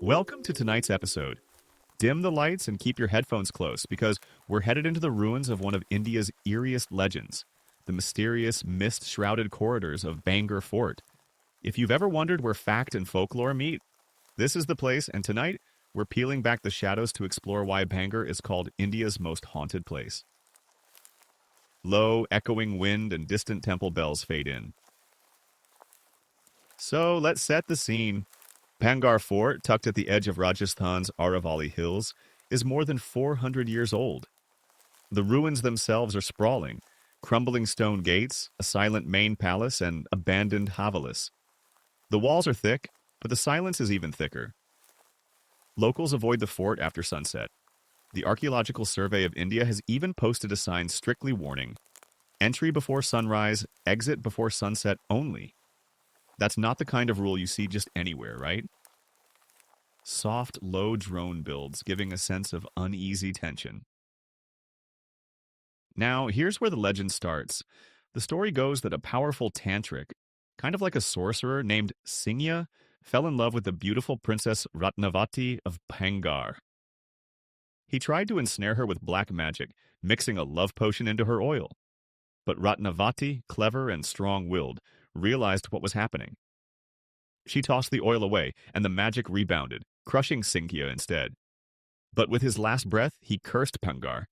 Welcome to tonight's episode. Dim the lights and keep your headphones close because we're headed into the ruins of one of India's eeriest legends, the mysterious, mist-shrouded corridors of Bhangarh Fort. If you've ever wondered where fact and folklore meet, this is the place, and tonight we're peeling back the shadows to explore why Bhangarh is called India's most haunted place. Low, echoing wind and distant temple bells fade in. So let's set the scene. Bhangarh Fort, tucked at the edge of Rajasthan's Aravalli Hills, is more than 400 years old. The ruins themselves are sprawling, crumbling stone gates, a silent main palace, and abandoned havalis. The walls are thick, but the silence is even thicker. Locals avoid the fort after sunset. The Archaeological Survey of India has even posted a sign strictly warning, entry before sunrise, exit before sunset only. That's not the kind of rule you see just anywhere, right? Soft, low drone builds giving a sense of uneasy tension. Now, here's where the legend starts. The story goes that a powerful tantric, kind of like a sorcerer named Singya, fell in love with the beautiful princess Ratnavati of Bhangarh. He tried to ensnare her with black magic, mixing a love potion into her oil. But Ratnavati, clever and strong-willed, realized what was happening. She tossed the oil away, and the magic rebounded, crushing Singya instead. But with his last breath, he cursed Bhangarh,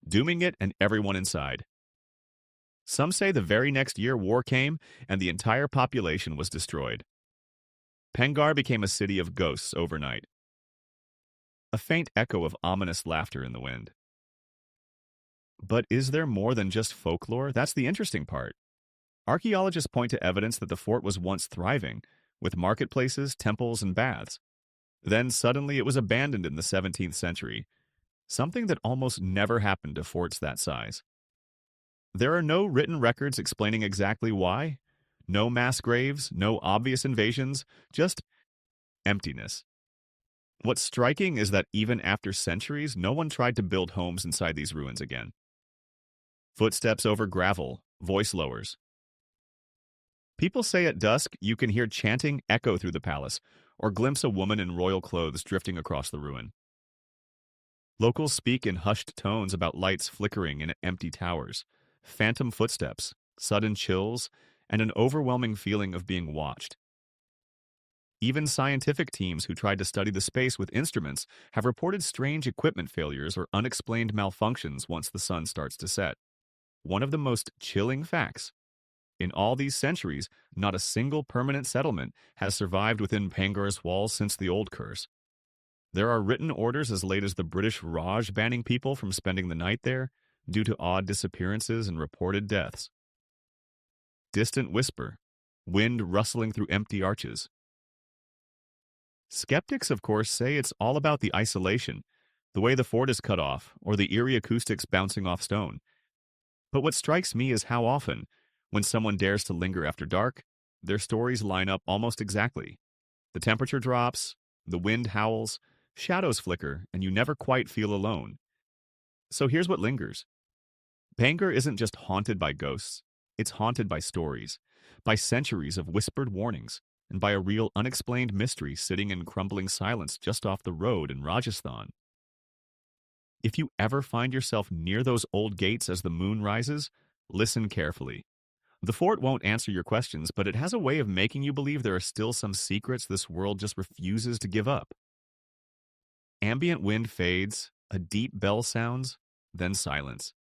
dooming it and everyone inside. Some say the very next year war came, and the entire population was destroyed. Bhangarh became a city of ghosts overnight. A faint echo of ominous laughter in the wind. But is there more than just folklore? That's the interesting part. Archaeologists point to evidence that the fort was once thriving, with marketplaces, temples, and baths. Then suddenly it was abandoned in the 17th century, something that almost never happened to forts that size. There are no written records explaining exactly why. No mass graves, no obvious invasions, just emptiness. What's striking is that even after centuries, no one tried to build homes inside these ruins again. Footsteps over gravel, voice lowers. People say at dusk you can hear chanting echo through the palace, or glimpse a woman in royal clothes drifting across the ruin. Locals speak in hushed tones about lights flickering in empty towers, phantom footsteps, sudden chills, and an overwhelming feeling of being watched. Even scientific teams who tried to study the space with instruments have reported strange equipment failures or unexplained malfunctions once the sun starts to set. One of the most chilling facts. In all these centuries, not a single permanent settlement has survived within Bhangarh's walls since the old curse. There are written orders as late as the British Raj banning people from spending the night there due to odd disappearances and reported deaths. Distant whisper, wind rustling through empty arches. Skeptics, of course, say it's all about the isolation, the way the fort is cut off, or the eerie acoustics bouncing off stone. But what strikes me is how often, when someone dares to linger after dark, their stories line up almost exactly. The temperature drops, the wind howls, shadows flicker, and you never quite feel alone. So here's what lingers. Bhangarh isn't just haunted by ghosts, it's haunted by stories, by centuries of whispered warnings, and by a real unexplained mystery sitting in crumbling silence just off the road in Rajasthan. If you ever find yourself near those old gates as the moon rises, listen carefully. The fort won't answer your questions, but it has a way of making you believe there are still some secrets this world just refuses to give up. Ambient wind fades, a deep bell sounds, then silence.